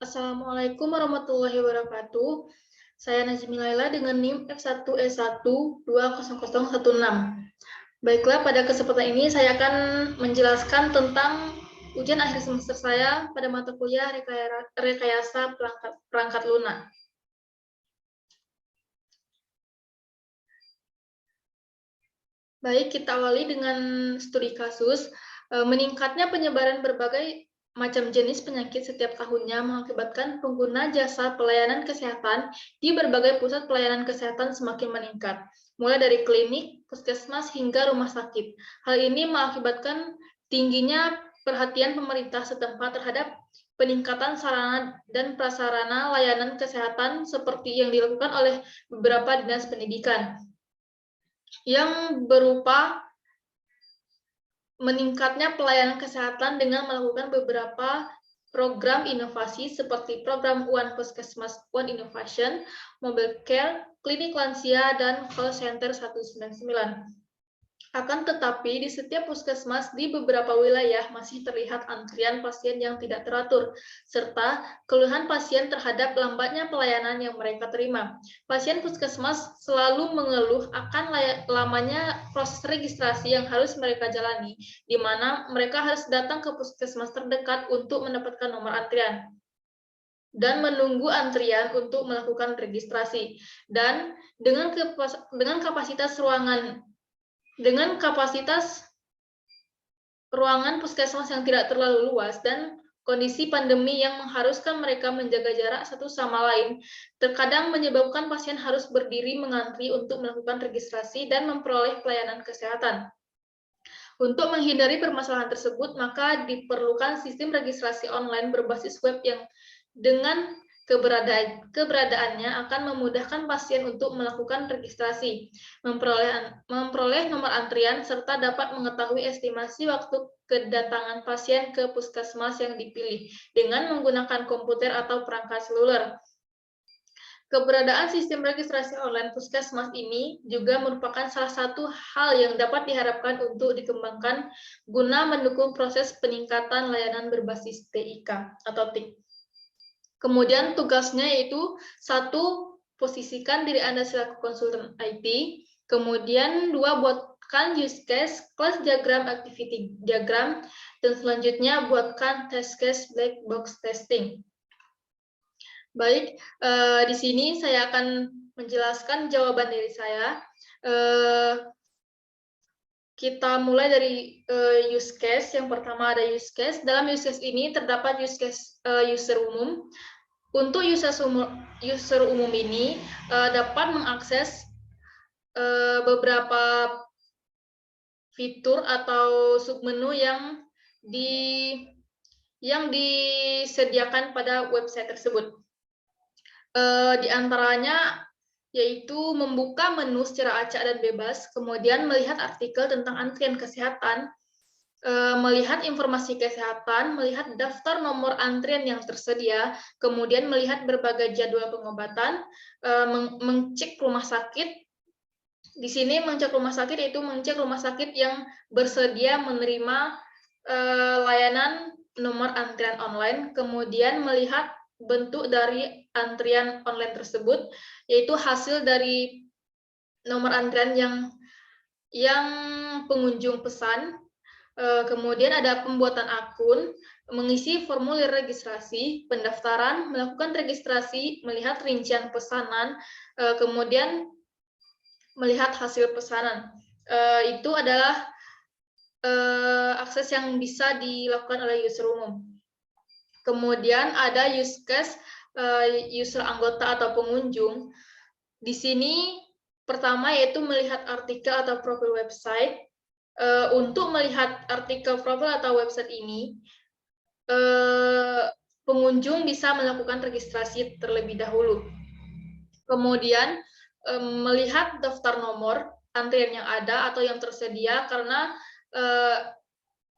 Assalamualaikum warahmatullahi wabarakatuh. Saya Najmi Laila dengan NIM F1E1 20016. Baiklah, pada kesempatan ini saya akan menjelaskan tentang ujian akhir semester saya pada mata kuliah rekayasa perangkat lunak. Baik, kita awali dengan studi kasus. Meningkatnya penyebaran berbagai macam jenis penyakit setiap tahunnya mengakibatkan pengguna jasa pelayanan kesehatan di berbagai pusat pelayanan kesehatan semakin meningkat, mulai dari klinik, puskesmas, hingga rumah sakit. Hal ini mengakibatkan tingginya perhatian pemerintah setempat terhadap peningkatan sarana dan prasarana layanan kesehatan seperti yang dilakukan oleh beberapa dinas pendidikan, yang berupa meningkatnya pelayanan kesehatan dengan melakukan beberapa program inovasi seperti program One Puskesmas One Innovation, Mobile Care, Klinik Lansia, dan Call Center 199. Akan tetapi, di setiap puskesmas di beberapa wilayah masih terlihat antrian pasien yang tidak teratur, serta keluhan pasien terhadap lambatnya pelayanan yang mereka terima. Pasien puskesmas selalu mengeluh akan lamanya proses registrasi yang harus mereka jalani, di mana mereka harus datang ke puskesmas terdekat untuk mendapatkan nomor antrian dan menunggu antrian untuk melakukan registrasi. Dan dengan kapasitas ruangan puskesmas yang tidak terlalu luas dan kondisi pandemi yang mengharuskan mereka menjaga jarak satu sama lain, terkadang menyebabkan pasien harus berdiri mengantri untuk melakukan registrasi dan memperoleh pelayanan kesehatan. Untuk menghindari permasalahan tersebut, maka diperlukan sistem registrasi online berbasis web yang dengan keberadaannya akan memudahkan pasien untuk melakukan registrasi, memperoleh nomor antrian, serta dapat mengetahui estimasi waktu kedatangan pasien ke puskesmas yang dipilih dengan menggunakan komputer atau perangkat seluler. Keberadaan sistem registrasi online puskesmas ini juga merupakan salah satu hal yang dapat diharapkan untuk dikembangkan guna mendukung proses peningkatan layanan berbasis TIK atau TIK. Kemudian tugasnya yaitu 1. Posisikan diri Anda selaku konsultan IT. Kemudian 2. Buatkan use case, class diagram, activity diagram. Dan selanjutnya buatkan test case black box testing. Baik, di sini saya akan menjelaskan jawaban dari saya. Kita mulai dari use case. Yang pertama ada use case. Dalam use case ini terdapat use case user umum. Untuk user umum ini dapat mengakses beberapa fitur atau submenu yang disediakan pada website tersebut. Di antaranya yaitu membuka menu secara acak dan bebas, kemudian melihat artikel tentang antrian kesehatan, melihat informasi kesehatan, melihat daftar nomor antrian yang tersedia, kemudian melihat berbagai jadwal pengobatan, mengecek rumah sakit. Di sini mengecek rumah sakit yaitu mengecek rumah sakit yang bersedia menerima layanan nomor antrian online, kemudian melihat bentuk dari antrian online tersebut, yaitu hasil dari nomor antrian yang pengunjung pesan. Kemudian ada pembuatan akun, mengisi formulir registrasi, pendaftaran, melakukan registrasi, melihat rincian pesanan, kemudian melihat hasil pesanan. Itu adalah akses yang bisa dilakukan oleh user umum. Kemudian ada use case user anggota atau pengunjung. Di sini pertama yaitu melihat artikel atau profil website. Untuk melihat artikel profil atau website ini, pengunjung bisa melakukan registrasi terlebih dahulu. Kemudian melihat daftar nomor antrian yang ada atau yang tersedia, karena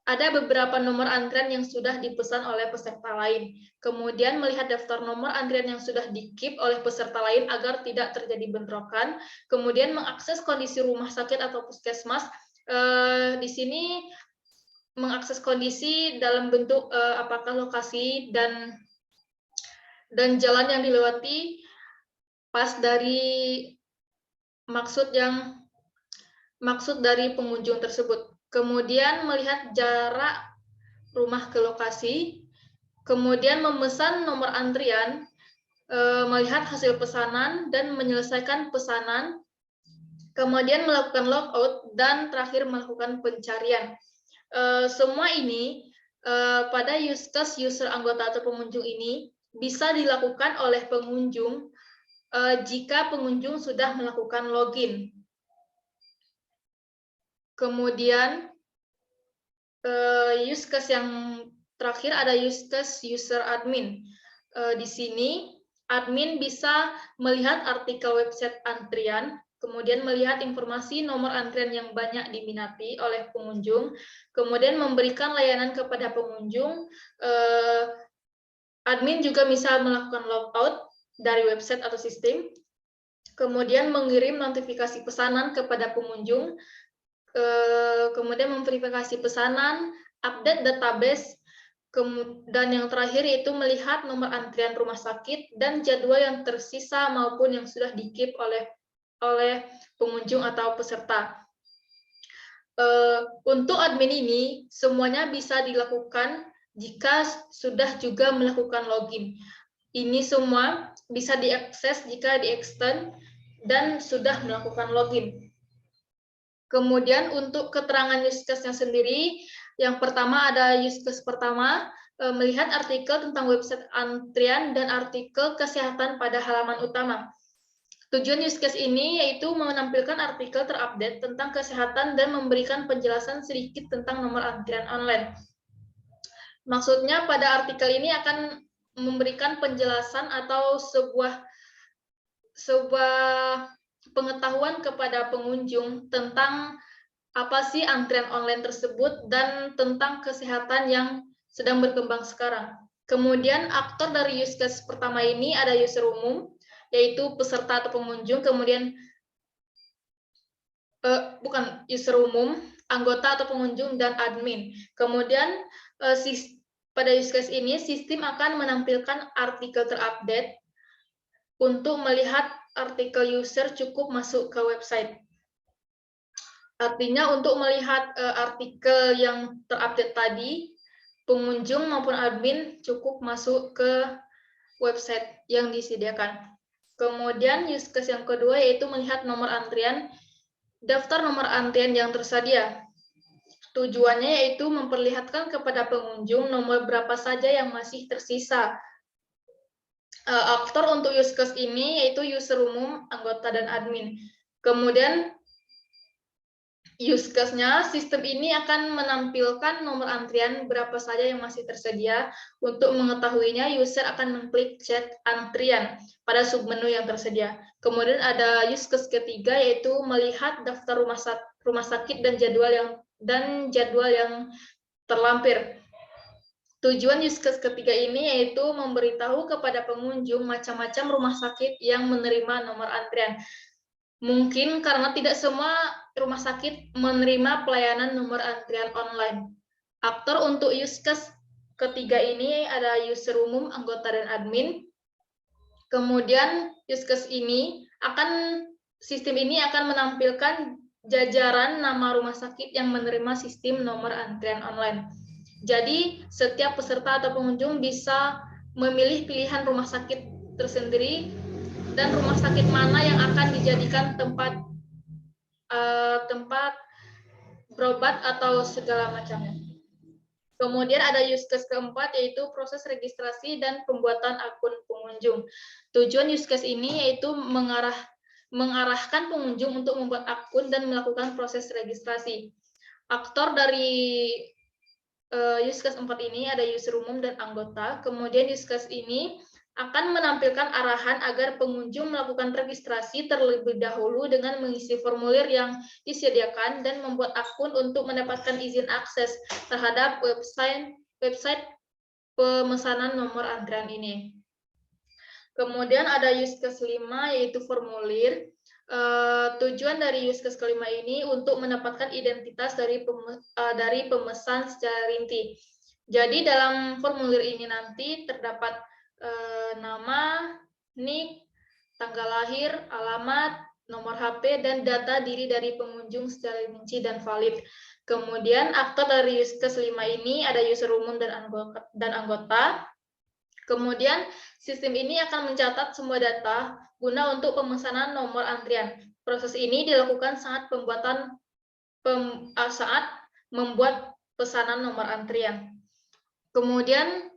ada beberapa nomor antrian yang sudah dipesan oleh peserta lain. Kemudian melihat daftar nomor antrian yang sudah di-keep oleh peserta lain agar tidak terjadi bentrokan. Kemudian mengakses kondisi rumah sakit atau puskesmas. Di sini mengakses kondisi dalam bentuk apakah lokasi dan dan jalan yang dilewati pas dari maksud dari pengunjung tersebut. Kemudian melihat jarak rumah ke lokasi, kemudian memesan nomor antrian, melihat hasil pesanan dan menyelesaikan pesanan, kemudian melakukan logout, dan terakhir melakukan pencarian. Semua ini pada use case user anggota atau pengunjung ini bisa dilakukan oleh pengunjung jika pengunjung sudah melakukan login. Kemudian use case yang terakhir ada use case user admin. Di sini admin bisa melihat artikel website antrian, kemudian melihat informasi nomor antrian yang banyak diminati oleh pengunjung, kemudian memberikan layanan kepada pengunjung. Admin juga bisa melakukan logout dari website atau sistem, kemudian mengirim notifikasi pesanan kepada pengunjung, kemudian memverifikasi pesanan, update database, dan yang terakhir yaitu melihat nomor antrian rumah sakit dan jadwal yang tersisa maupun yang sudah di-keep oleh pengunjung atau peserta. Untuk admin ini semuanya bisa dilakukan jika sudah juga melakukan login. Ini semua bisa diakses jika di-extend dan sudah melakukan login. Kemudian untuk keterangan use case-nya sendiri, yang pertama ada use case pertama, melihat artikel tentang website antrian dan artikel kesehatan pada halaman utama. Tujuan use case ini yaitu menampilkan artikel terupdate tentang kesehatan dan memberikan penjelasan sedikit tentang nomor antrian online. Maksudnya pada artikel ini akan memberikan penjelasan atau sebuah pengetahuan kepada pengunjung tentang apa sih antrian online tersebut dan tentang kesehatan yang sedang berkembang sekarang. Kemudian aktor dari use case pertama ini ada user umum, yaitu peserta atau pengunjung, kemudian bukan user umum, anggota atau pengunjung, dan admin. Kemudian pada use case ini sistem akan menampilkan artikel terupdate untuk melihat artikel user cukup masuk ke website. Artinya untuk melihat artikel yang terupdate tadi, pengunjung maupun admin cukup masuk ke website yang disediakan. Kemudian use case yang kedua yaitu melihat nomor antrian, daftar nomor antrian yang tersedia. Tujuannya yaitu memperlihatkan kepada pengunjung nomor berapa saja yang masih tersisa. Aktor untuk use case ini yaitu user umum, anggota, dan admin. Kemudian use case-nya, sistem ini akan menampilkan nomor antrian berapa saja yang masih tersedia. Untuk mengetahuinya, user akan mengklik chat antrian pada submenu yang tersedia. Kemudian ada use case ketiga yaitu melihat daftar rumah sakit dan jadwal yang terlampir. Tujuan use case ketiga ini yaitu memberitahu kepada pengunjung macam-macam rumah sakit yang menerima nomor antrian. Mungkin karena tidak semua rumah sakit menerima pelayanan nomor antrian online. Aktor untuk use case ketiga ini ada user umum, anggota, dan admin. Kemudian use case ini sistem ini akan menampilkan jajaran nama rumah sakit yang menerima sistem nomor antrian online. Jadi, setiap peserta atau pengunjung bisa memilih pilihan rumah sakit tersendiri dan rumah sakit mana yang akan dijadikan tempat berobat atau segala macamnya. Kemudian ada use case keempat yaitu proses registrasi dan pembuatan akun pengunjung. Tujuan use case ini yaitu mengarahkan pengunjung untuk membuat akun dan melakukan proses registrasi. Aktor dari use case 4 ini ada user umum dan anggota. Kemudian use case ini akan menampilkan arahan agar pengunjung melakukan registrasi terlebih dahulu dengan mengisi formulir yang disediakan dan membuat akun untuk mendapatkan izin akses terhadap website pemesanan nomor antrian ini. Kemudian ada use case 5 yaitu formulir. Tujuan dari use case kelima ini untuk mendapatkan identitas dari pemesan secara rinci. Jadi dalam formulir ini nanti terdapat nama, nik, tanggal lahir, alamat, nomor HP, dan data diri dari pengunjung secara rinci dan valid. Kemudian aktor dari Yuskes 5 ini ada user umum dan anggota. Kemudian sistem ini akan mencatat semua data guna untuk pemesanan nomor antrian. Proses ini dilakukan saat saat membuat pesanan nomor antrian. Kemudian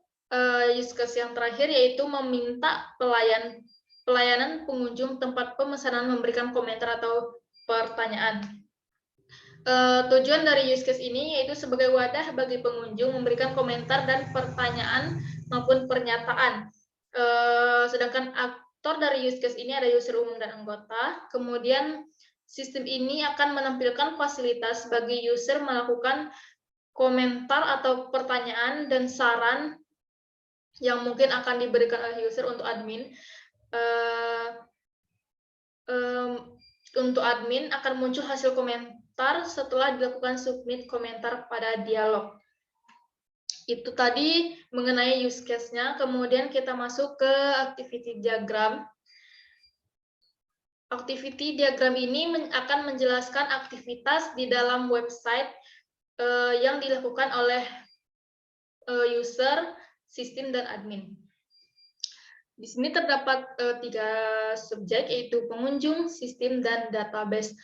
use case yang terakhir yaitu meminta pelayanan pengunjung tempat pemesanan memberikan komentar atau pertanyaan. Tujuan dari use case ini yaitu sebagai wadah bagi pengunjung memberikan komentar dan pertanyaan maupun pernyataan. Sedangkan aktor dari use case ini ada user umum dan anggota. Kemudian sistem ini akan menampilkan fasilitas bagi user melakukan komentar atau pertanyaan dan saran yang mungkin akan diberikan oleh user untuk admin. Untuk admin akan muncul hasil komentar setelah dilakukan submit komentar pada dialog. Itu tadi mengenai use case-nya. Kemudian kita masuk ke activity diagram. Activity diagram ini akan menjelaskan aktivitas di dalam website yang dilakukan oleh user, sistem, dan admin. Di sini terdapat 3 subjek, yaitu pengunjung, sistem, dan database.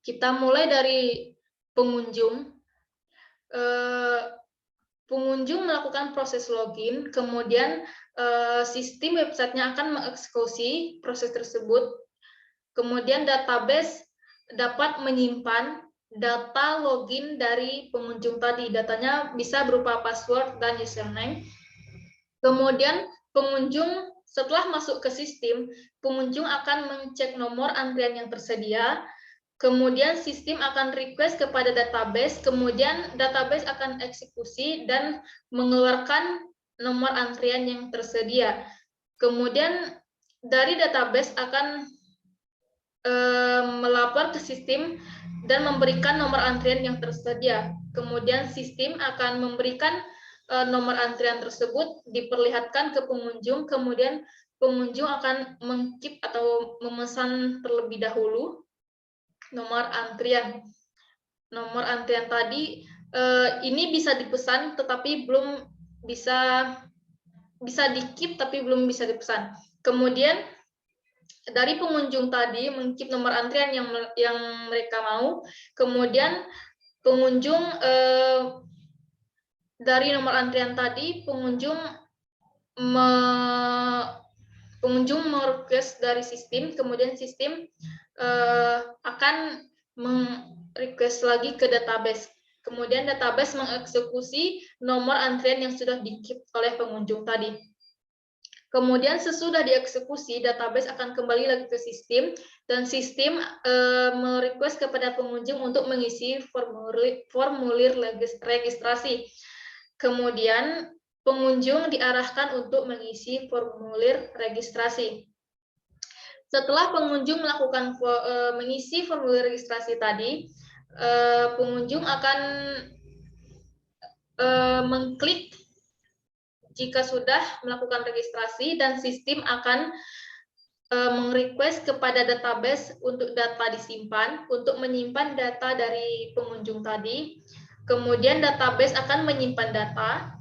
Kita mulai dari pengunjung. Pengunjung melakukan proses login, kemudian sistem websitenya akan mengeksekusi proses tersebut. Kemudian database dapat menyimpan data login dari pengunjung tadi. Datanya bisa berupa password dan username. Kemudian pengunjung setelah masuk ke sistem, pengunjung akan mengecek nomor antrian yang tersedia. Kemudian sistem akan request kepada database, kemudian database akan eksekusi dan mengeluarkan nomor antrian yang tersedia. Kemudian dari database akan melapor ke sistem dan memberikan nomor antrian yang tersedia. Kemudian sistem akan memberikan nomor antrian tersebut diperlihatkan ke pengunjung, kemudian pengunjung akan mengkeep atau memesan terlebih dahulu nomor antrian. Nomor antrian tadi ini bisa dipesan tetapi belum bisa di-keep tapi belum bisa dipesan. Kemudian dari pengunjung tadi mengkeep nomor antrian yang mereka mau, kemudian pengunjung dari nomor antrian tadi pengunjung merequest dari sistem, kemudian sistem akan request lagi ke database. Kemudian database mengeksekusi nomor antrian yang sudah di-keep oleh pengunjung tadi. Kemudian sesudah dieksekusi, database akan kembali lagi ke sistem, dan sistem merequest kepada pengunjung untuk mengisi formulir registrasi. Kemudian pengunjung diarahkan untuk mengisi formulir registrasi. Setelah pengunjung melakukan mengisi formulir registrasi tadi, pengunjung akan mengklik jika sudah melakukan registrasi, dan sistem akan merequest kepada database untuk data disimpan, untuk menyimpan data dari pengunjung tadi. Kemudian database akan menyimpan data.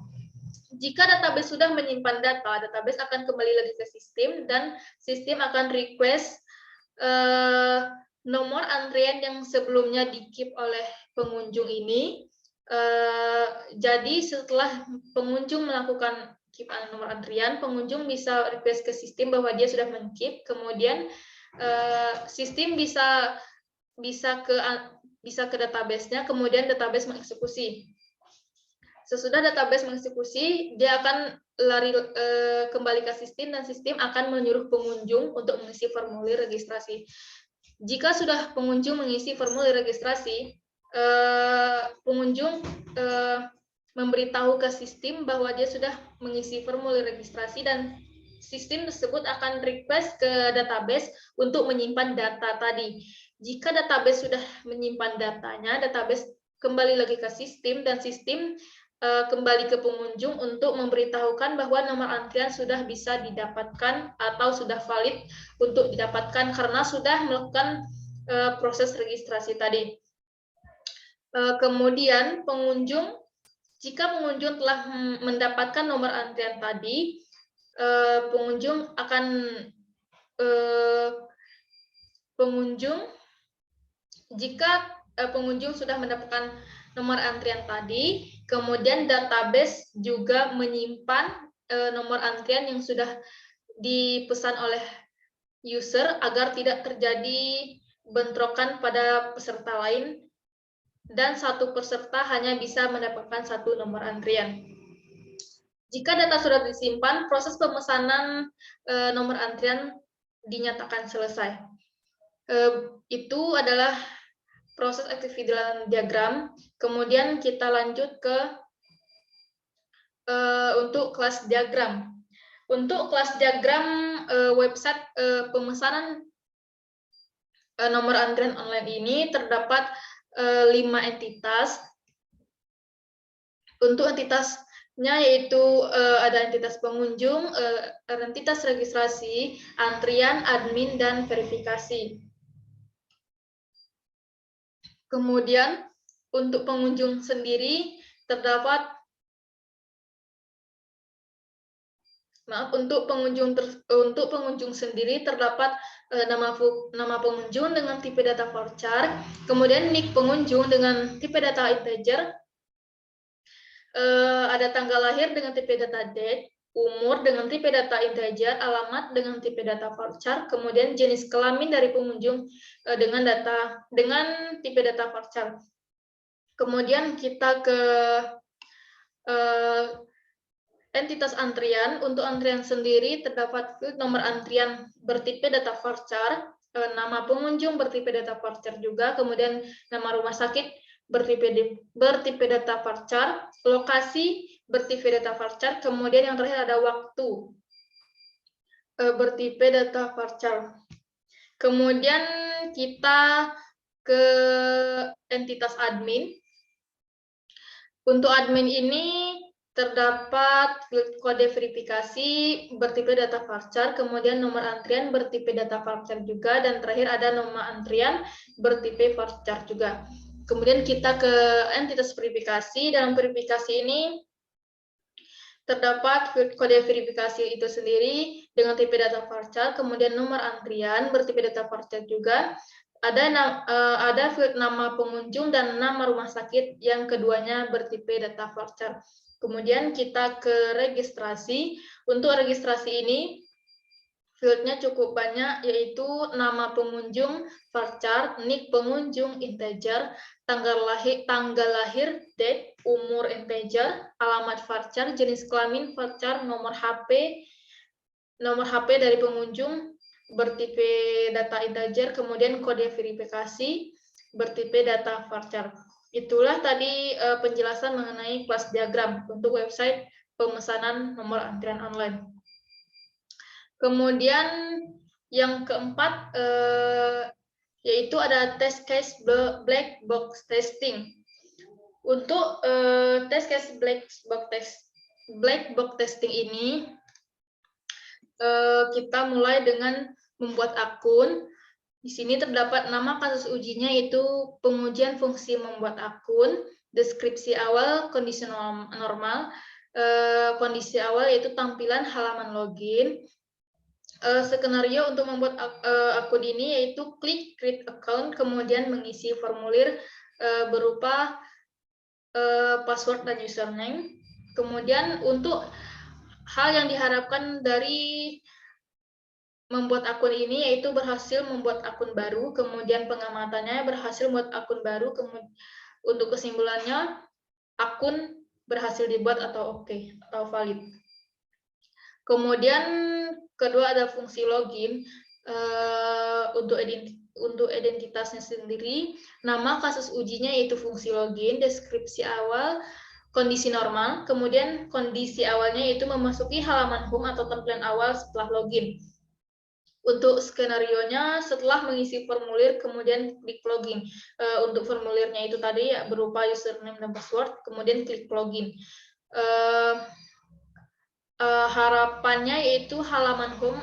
Jika database sudah menyimpan data, database akan kembali lagi ke sistem, dan sistem akan request nomor antrian yang sebelumnya di-keep oleh pengunjung ini. Jadi setelah pengunjung melakukan keep nomor antrian, pengunjung bisa request ke sistem bahwa dia sudah men-keep, kemudian sistem bisa ke database-nya, kemudian database mengeksekusi. Sesudah database mengeksekusi, dia akan lari kembali ke sistem, dan sistem akan menyuruh pengunjung untuk mengisi formulir registrasi. Jika sudah pengunjung mengisi formulir registrasi, pengunjung memberitahu ke sistem bahwa dia sudah mengisi formulir registrasi, dan sistem tersebut akan request ke database untuk menyimpan data tadi. Jika database sudah menyimpan datanya, database kembali lagi ke sistem, dan sistem kembali ke pengunjung untuk memberitahukan bahwa nomor antrian sudah bisa didapatkan atau sudah valid untuk didapatkan karena sudah melakukan proses registrasi tadi. Kemudian jika pengunjung telah mendapatkan nomor antrian tadi, jika pengunjung sudah mendapatkan nomor antrian tadi, kemudian database juga menyimpan nomor antrian yang sudah dipesan oleh user agar tidak terjadi bentrokan pada peserta lain dan satu peserta hanya bisa mendapatkan satu nomor antrian. Jika data sudah disimpan, proses pemesanan nomor antrian dinyatakan selesai. Itu adalah proses activity diagram. Kemudian kita lanjut ke untuk kelas diagram. Untuk kelas diagram website pemesanan nomor antrian online ini terdapat 5 entitas. Untuk entitasnya yaitu ada entitas pengunjung, entitas registrasi, antrian, admin, dan verifikasi. Kemudian untuk pengunjung sendiri terdapat untuk pengunjung sendiri terdapat nama pengunjung dengan tipe data varchar, kemudian nick pengunjung dengan tipe data integer, ada tanggal lahir dengan tipe data date, umur dengan tipe data integer, alamat dengan tipe data varchar, kemudian jenis kelamin dari pengunjung dengan tipe data varchar. Kemudian kita ke entitas antrian. Untuk antrian sendiri terdapat nomor antrian bertipe data varchar, nama pengunjung bertipe data varchar juga, kemudian nama rumah sakit bertipe data varchar, lokasi bertipe data varchar, kemudian yang terakhir ada waktu bertipe data varchar. Kemudian kita ke entitas admin. Untuk admin ini terdapat kode verifikasi bertipe data varchar, kemudian nomor antrian bertipe data varchar juga, dan terakhir ada nomor antrian bertipe varchar juga. Kemudian kita ke entitas verifikasi. Dalam verifikasi ini terdapat kode verifikasi itu sendiri dengan tipe data varchar, kemudian nomor antrian bertipe data varchar juga, ada nama pengunjung dan nama rumah sakit yang keduanya bertipe data varchar. Kemudian kita ke registrasi. Untuk registrasi ini fieldnya cukup banyak, yaitu nama pengunjung varchar, nick pengunjung integer, tanggal lahir date, umur integer, alamat varchar, jenis kelamin varchar, nomor HP dari pengunjung bertipe data integer, kemudian kode verifikasi bertipe data varchar. Itulah tadi penjelasan mengenai kelas diagram untuk website pemesanan nomor antrian online. Kemudian yang keempat yaitu ada test case black box testing. Untuk test case black box testing ini kita mulai dengan membuat akun. Di sini terdapat nama kasus ujinya yaitu pengujian fungsi membuat akun, deskripsi awal, kondisi normal, kondisi awal yaitu tampilan halaman login. Skenario untuk membuat akun ini yaitu klik create account, kemudian mengisi formulir berupa password dan username. Kemudian untuk hal yang diharapkan dari membuat akun ini yaitu berhasil membuat akun baru, kemudian pengamatannya berhasil membuat akun baru, untuk kesimpulannya akun berhasil dibuat atau oke atau valid. Kemudian kedua ada fungsi login. Untuk identitasnya sendiri, nama kasus ujinya yaitu fungsi login, deskripsi awal, kondisi normal, kemudian kondisi awalnya yaitu memasuki halaman home atau tampilan awal setelah login. Untuk skenarionya, setelah mengisi formulir, kemudian klik login. Untuk formulirnya itu tadi ya, berupa username dan password, kemudian klik login. Harapannya yaitu halaman home,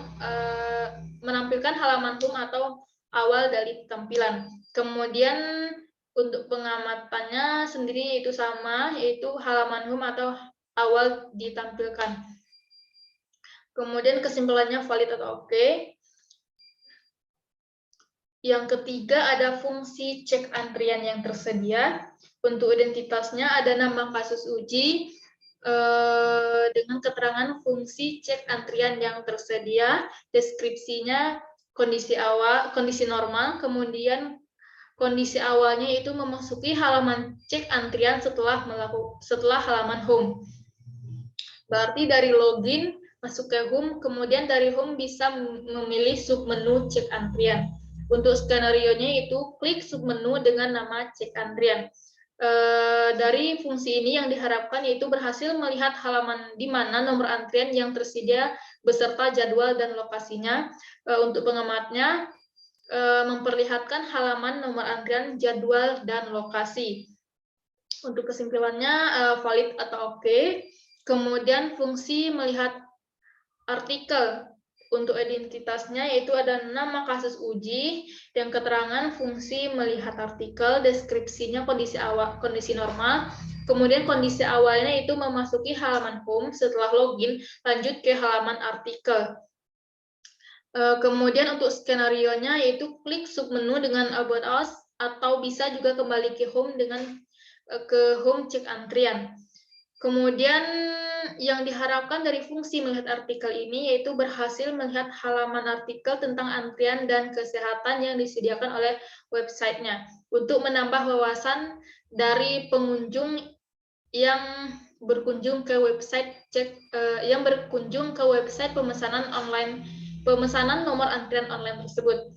menampilkan halaman home atau awal dari tampilan. Kemudian untuk pengamatannya sendiri itu sama, yaitu halaman home atau awal ditampilkan. Kemudian kesimpulannya valid atau oke. Yang ketiga ada fungsi cek antrian yang tersedia. Untuk identitasnya ada nama kasus uji dengan keterangan fungsi cek antrian yang tersedia, deskripsinya kondisi awal, kondisi normal, kemudian kondisi awalnya itu memasuki halaman cek antrian setelah halaman home. Berarti dari login masuk ke home, kemudian dari home bisa memilih submenu cek antrian. Untuk skenario-nya itu klik submenu dengan nama cek antrian. Dari fungsi ini yang diharapkan yaitu berhasil melihat halaman di mana nomor antrian yang tersedia beserta jadwal dan lokasinya. Untuk pengamatnya, memperlihatkan halaman nomor antrian, jadwal, dan lokasi. Untuk kesimpulannya valid atau oke. Kemudian fungsi melihat artikel. Untuk identitasnya yaitu ada nama kasus uji, yang keterangan fungsi melihat artikel, deskripsinya kondisi awal, kondisi normal, kemudian kondisi awalnya itu memasuki halaman home, setelah login lanjut ke halaman artikel. Kemudian untuk skenario-nya yaitu klik submenu dengan About Us, atau bisa juga kembali ke home dengan ke home cek antrian. Kemudian yang diharapkan dari fungsi melihat artikel ini yaitu berhasil melihat halaman artikel tentang antrian dan kesehatan yang disediakan oleh websitenya untuk menambah wawasan dari pengunjung yang berkunjung ke website pemesanan nomor antrian online tersebut.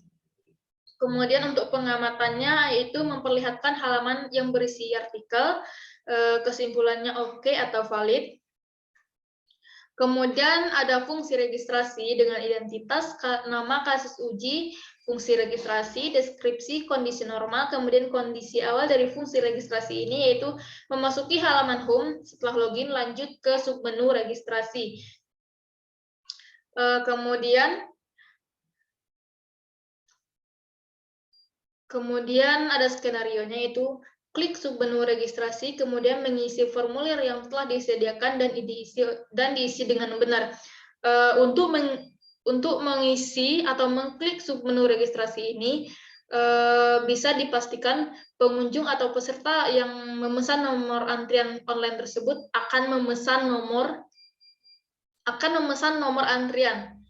Kemudian untuk pengamatannya yaitu memperlihatkan halaman yang berisi artikel, kesimpulannya oke atau valid. Kemudian ada fungsi registrasi dengan identitas, nama kasus uji, fungsi registrasi, deskripsi, kondisi normal, kemudian kondisi awal dari fungsi registrasi ini yaitu memasuki halaman home, setelah login lanjut ke submenu registrasi. Kemudian ada skenario-nya yaitu klik submenu registrasi, kemudian mengisi formulir yang telah disediakan dan diisi dengan benar. Untuk mengisi atau mengklik submenu registrasi ini bisa dipastikan pengunjung atau peserta yang memesan nomor antrian online tersebut akan memesan nomor antrian.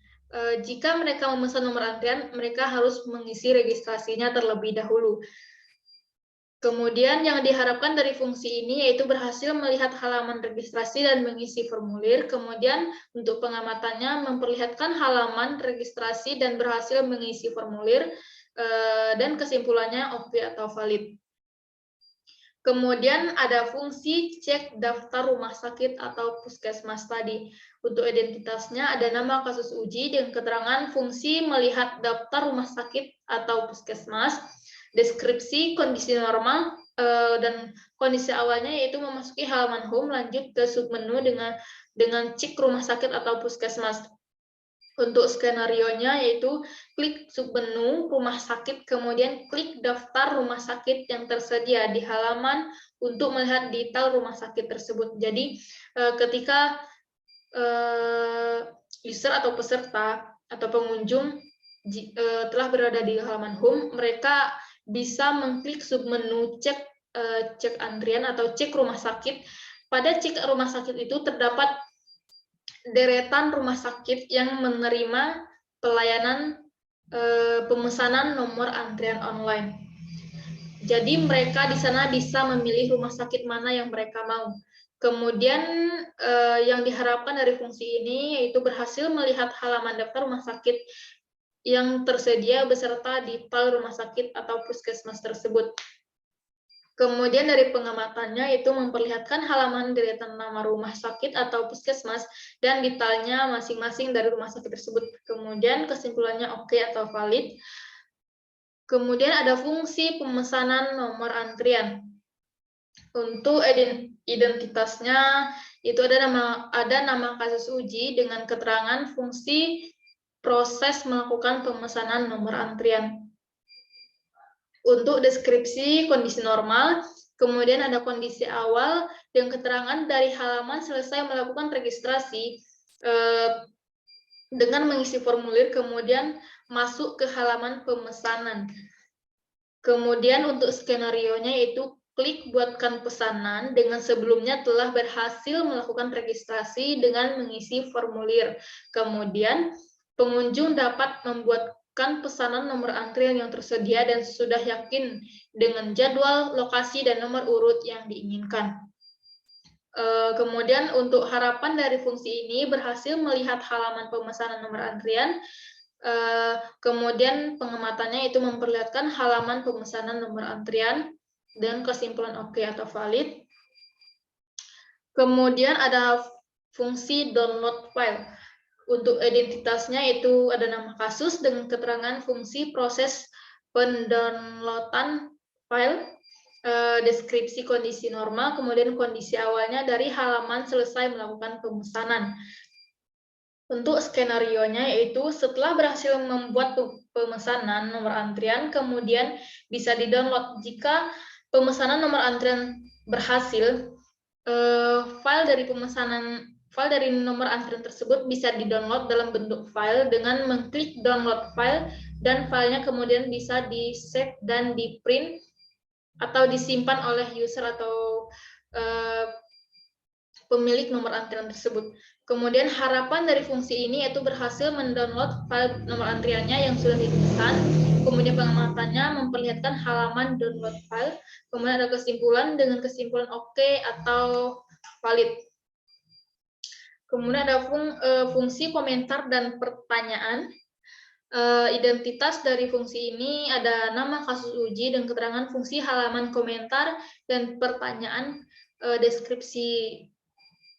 Jika mereka memesan nomor antrian, mereka harus mengisi registrasinya terlebih dahulu. Kemudian yang diharapkan dari fungsi ini yaitu berhasil melihat halaman registrasi dan mengisi formulir. Kemudian untuk pengamatannya memperlihatkan halaman registrasi dan berhasil mengisi formulir. Dan kesimpulannya oke atau valid. Kemudian ada fungsi cek daftar rumah sakit atau puskesmas tadi. Untuk identitasnya ada nama kasus uji dengan keterangan fungsi melihat daftar rumah sakit atau puskesmas, deskripsi kondisi normal, dan kondisi awalnya yaitu memasuki halaman home lanjut ke submenu dengan cek rumah sakit atau puskesmas. Untuk skenario-nya yaitu klik submenu rumah sakit, kemudian klik daftar rumah sakit yang tersedia di halaman untuk melihat detail rumah sakit tersebut. Jadi ketika user atau peserta atau pengunjung telah berada di halaman home, mereka bisa mengklik submenu cek antrian atau cek rumah sakit. Pada cek rumah sakit itu terdapat deretan rumah sakit yang menerima pelayanan pemesanan nomor antrian online. Jadi mereka di sana bisa memilih rumah sakit mana yang mereka mau. Kemudian yang diharapkan dari fungsi ini yaitu berhasil melihat halaman daftar rumah sakit yang tersedia beserta detail rumah sakit atau puskesmas tersebut. Kemudian dari pengamatannya itu memperlihatkan halaman deretan nama rumah sakit atau puskesmas dan detailnya masing-masing dari rumah sakit tersebut. Kemudian kesimpulannya oke atau valid. Kemudian ada fungsi pemesanan nomor antrian. Untuk identitasnya itu ada nama kasus uji dengan keterangan fungsi proses melakukan pemesanan nomor antrian. Untuk deskripsi kondisi normal, kemudian ada kondisi awal dan keterangan dari halaman selesai melakukan registrasi dengan mengisi formulir, kemudian masuk ke halaman pemesanan. Kemudian untuk skenario-nya itu klik buatkan pesanan dengan sebelumnya telah berhasil melakukan registrasi dengan mengisi formulir. Kemudian pengunjung dapat membuatkan pesanan nomor antrian yang tersedia dan sudah yakin dengan jadwal, lokasi, dan nomor urut yang diinginkan. Kemudian untuk harapan dari fungsi ini berhasil melihat halaman pemesanan nomor antrian. Kemudian pengamatannya itu memperlihatkan halaman pemesanan nomor antrian dan kesimpulan oke atau valid. Kemudian ada fungsi download file. Untuk identitasnya itu ada nama kasus dengan keterangan fungsi proses pendownloadan file, deskripsi kondisi normal, kemudian kondisi awalnya dari halaman selesai melakukan pemesanan. Untuk skenario-nya yaitu setelah berhasil membuat pemesanan nomor antrian, kemudian bisa di-download. Jika pemesanan nomor antrian berhasil, file dari nomor antrian tersebut bisa di-download dalam bentuk file dengan mengklik download file, dan filenya kemudian bisa di-save dan di-print atau disimpan oleh user atau pemilik nomor antrian tersebut. Kemudian harapan dari fungsi ini yaitu berhasil mendownload file nomor antriannya yang sudah dipesan. Kemudian pengamatannya memperlihatkan halaman download file. Kemudian ada kesimpulan dengan kesimpulan oke atau valid. Kemudian ada fungsi komentar dan pertanyaan. Identitas dari fungsi ini ada nama kasus uji dan keterangan fungsi halaman komentar dan pertanyaan, deskripsi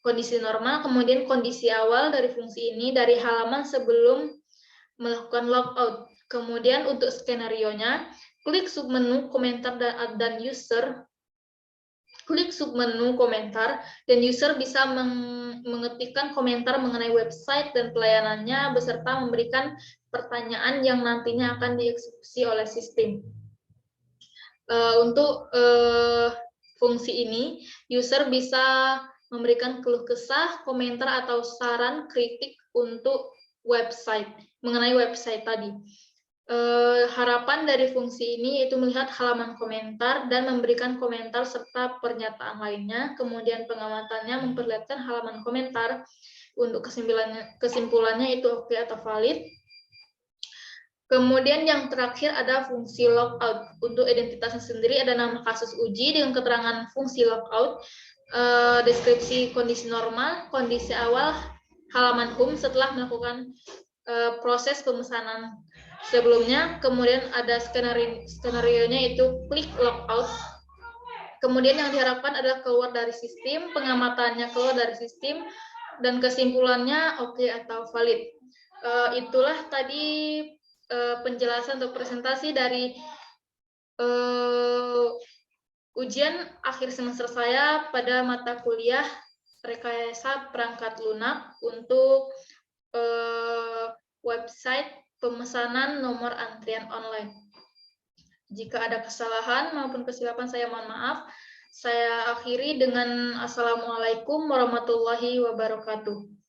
kondisi normal, kemudian kondisi awal dari fungsi ini dari halaman sebelum melakukan logout. Kemudian untuk skenario-nya, klik submenu komentar dan user. Klik submenu komentar dan user bisa mengetikkan komentar mengenai website dan pelayanannya beserta memberikan pertanyaan yang nantinya akan dieksekusi oleh sistem. Untuk fungsi ini, user bisa memberikan keluh kesah, komentar, atau saran kritik untuk website, mengenai website tadi. Harapan dari fungsi ini yaitu melihat halaman komentar dan memberikan komentar serta pernyataan lainnya. Kemudian pengamatannya memperlihatkan halaman komentar. Untuk kesimpulannya itu oke atau valid. Kemudian yang terakhir ada fungsi logout. Untuk identitasnya sendiri ada nama kasus uji dengan keterangan fungsi logout, deskripsi kondisi normal, kondisi awal, halaman home setelah melakukan proses pemesanan sebelumnya. Kemudian ada skenario-nya itu klik logout. Kemudian yang diharapkan adalah keluar dari sistem, pengamatannya keluar dari sistem, dan kesimpulannya oke atau valid. Itulah tadi penjelasan atau presentasi dari ujian akhir semester saya pada mata kuliah rekayasa perangkat lunak untuk website pemesanan nomor antrian online. Jika ada kesalahan maupun kesilapan saya mohon maaf. Saya akhiri dengan Assalamualaikum warahmatullahi wabarakatuh.